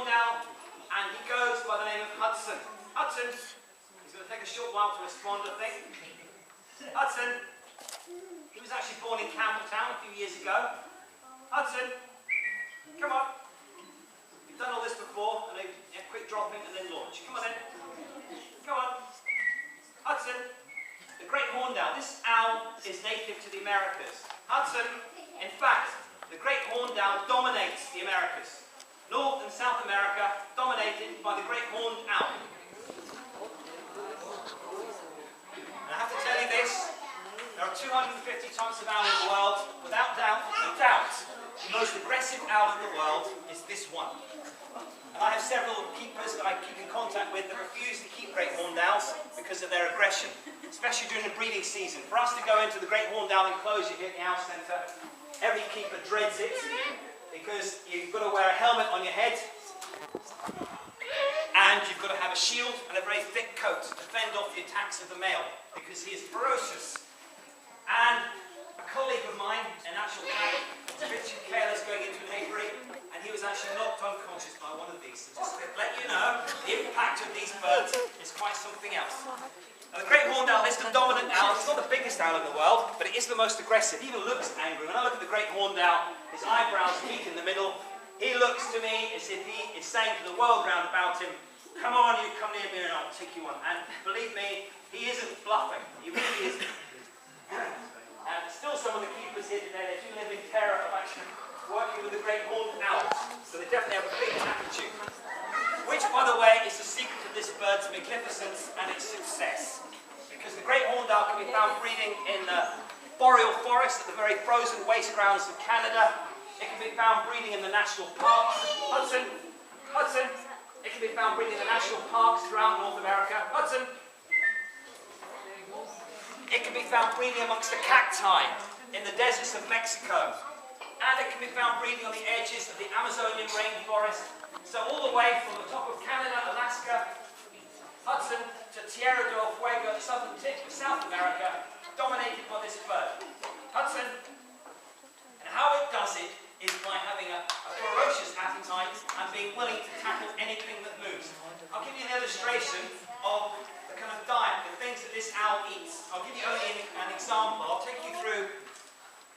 horned owl, and he goes by the name of Hudson. Hudson, he's going to take a short while to respond, I think. Hudson, he was actually born in Campbelltown a few years ago. Hudson, come on. You've done all this before, and then quick dropping and then launch. Come on then. Come on. Hudson, the great horned owl. This owl is native to the Americas. Hudson, in fact, the great horned owl dominates the Americas. North and South America dominated by the great horned owl. And I have to tell you this, there are 250 types of owl in the world. Without doubt, no doubt, the most aggressive owl in the world is this one. And I have several keepers that I keep in contact with that refuse to keep great horned owls because of their aggression, especially during the breeding season. For us to go into the great horned owl enclosure here at the Owl Centre, every keeper dreads it because you've got to wear a helmet on your head and you've got to have a shield and a very thick coat to fend off the attacks of the male because he is ferocious. And a colleague of mine, in actual fact, was a bit too careless going into an apiary, and he was actually knocked unconscious by one of these. So just to let you know, the impact of these birds is quite something else. Now, the great horned owl is the dominant owl. It's not the biggest owl in the world, but it is the most aggressive. He even looks angry. When I look at the great horned owl, his eyebrows meet in the middle. He looks to me as if he is saying to the world round about him, come on, you come near me and I'll take you on. And believe me, he isn't bluffing. He really isn't. And still some of the keepers here today, they do live in terror of actually working with the great horned owls. So they definitely have a big attitude. Which, by the way, is the secret of this bird's magnificence and its success. Because the great horned owl can be found breeding in the boreal forest at the very frozen waste grounds of Canada. It can be found breeding in the national parks. Hudson, Hudson. It can be found breeding in the national parks throughout North America. Hudson. It can be found breeding amongst the cacti in the deserts of Mexico. And it can be found breeding on the edges of the Amazonian rainforest. So all the way from the top of Canada, Alaska, Hudson to Tierra del Fuego, the southern tip of South America, dominated by this bird. Hudson. And how it does it is by having a ferocious appetite and being willing to tackle anything that moves. I'll give you an illustration of the kind of diet, the things that this owl eats. I'll give you only an example. I'll take you through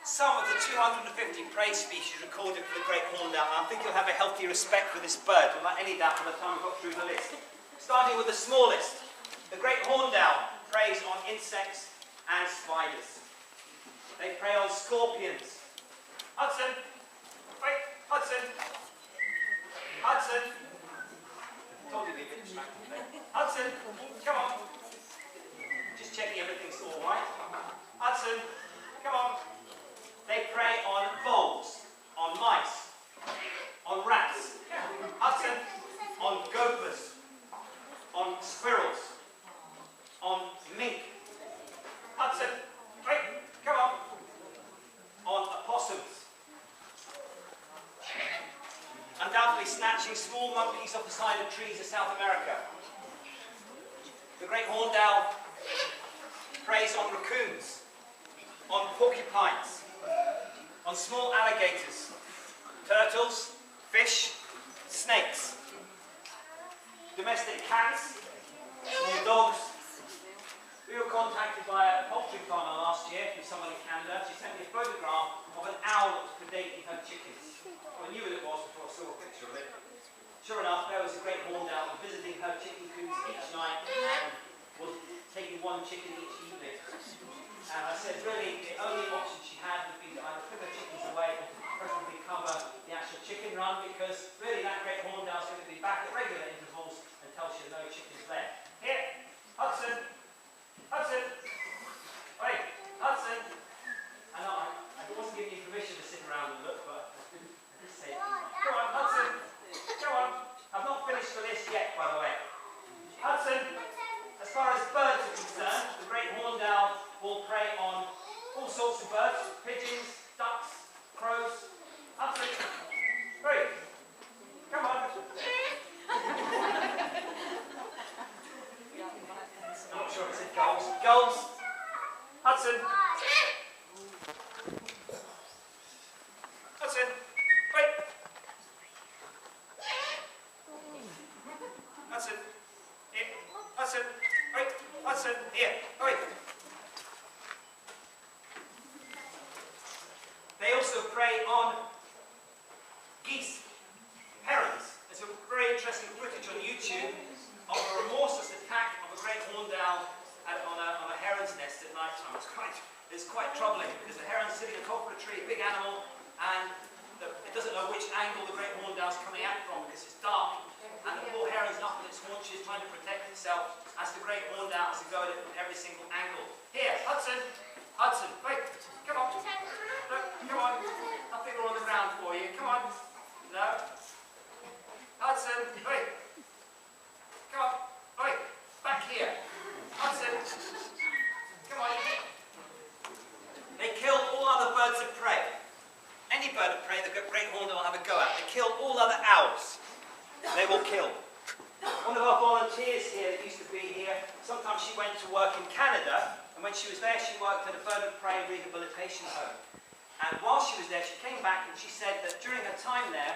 some of the 250 prey species recorded for the great horned owl. I think you'll have a healthy respect for this bird, without any doubt, by the time we've got through the list. Starting with the smallest, the great horned owl preys on insects and spiders. They prey on scorpions. Hudson, wait, Hudson, Hudson. I told you to be a bit distracted today. Hudson, come on. Just checking everything's all right. Hudson, come on. They prey on voles, on mice, on rats. Hudson, on gophers, on squirrels, on mink. Hudson, wait, come on. On opossums. Undoubtedly snatching small monkeys off the side of trees of South America. The great horned owl preys on raccoons, on porcupines, on small alligators, turtles, fish, snakes, domestic cats, small dogs. We were contacted by a poultry farmer last year from someone in Canada. She sent me a photograph of an owl that was predating her chickens. Well, I knew what it was before I saw a picture of it. Sure enough, there was a great horned owl visiting her chicken coops each night and was taking one chicken each evening. And I said, really, the only option she had would be to either put her chickens away or preferably cover the actual chicken run, because really that great horned owl is going to be back at regular intervals until she has no chickens left. Here, Hudson, Hudson, wait, Hudson. I know I wasn't giving you permission to sit around and look, but I did say, go on, Hudson, go on. I've not finished the list yet, by the way. Hudson, as far as birds are concerned, the great horned owl will prey on all sorts of birds, pigeons, ducks, crows. Hudson, hurry, come on. Hudson. Here. Hudson. Wait. Hudson. Here. Wait. They also prey on geese, herons. There's a very interesting footage on YouTube of a remorseless attack of a great horned owl on a heron's nest at night time. It's quite troubling because the heron's sitting atop of a tree, a big animal, and it doesn't know which angle the great horned owl's coming out from because it's dark, and the poor heron's up on its haunches trying to protect itself as the great horned owl is going at it from every single angle. Here, Hudson! Hudson, wait! Come on! Look, come on! I'll figure on the ground for you. Come on! No? Hudson, wait! Come on! Wait! Back here! Hudson! Come on! They kill all other birds of prey. Any bird of prey the great horned owl will have a go at. They kill all other owls. They will kill. One of our volunteers here that used to be here, sometimes she went to work in Canada, and when she was there she worked at a bird of prey rehabilitation home. And while she was there she came back and she said that during her time there,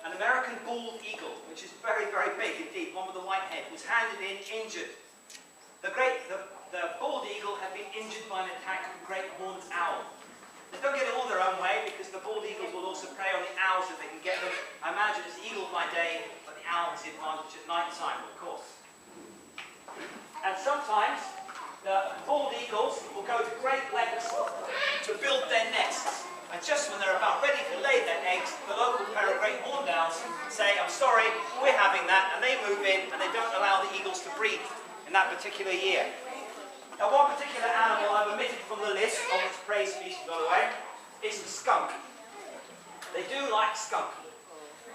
an American bald eagle, which is very, very big indeed, one with a white head, was handed in injured. The bald eagle had been injured by an attack of a great horned owl. They don't get it all their own way because the bald eagles will also prey on the owls if they can get them. I imagine it's the eagle by day, but the owl has the advantage at night time, of course. And sometimes the bald eagles will go to great lengths to build their nests. And just when they're about ready to lay their eggs, the local pair of great horned owls say, "I'm sorry, we're having that," and they move in and they don't allow the eagles to breed in that particular year. Now, one particular animal I've omitted from the list of its prey species, by the way, is the skunk. They do like skunk.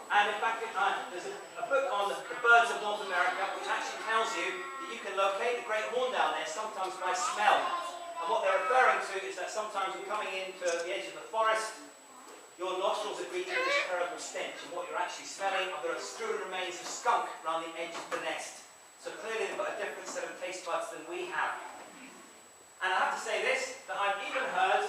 And in fact, there's a book on the birds of North America which actually tells you that you can locate the great horned owl there sometimes by smell. And what they're referring to is that sometimes you're coming into the edge of the forest, your nostrils are greeting this terrible stench, and what you're actually smelling are the strewn remains of skunk around the edge of the nest. So clearly they've got a different set of taste buds than we have. And I have to say this, that I've even heard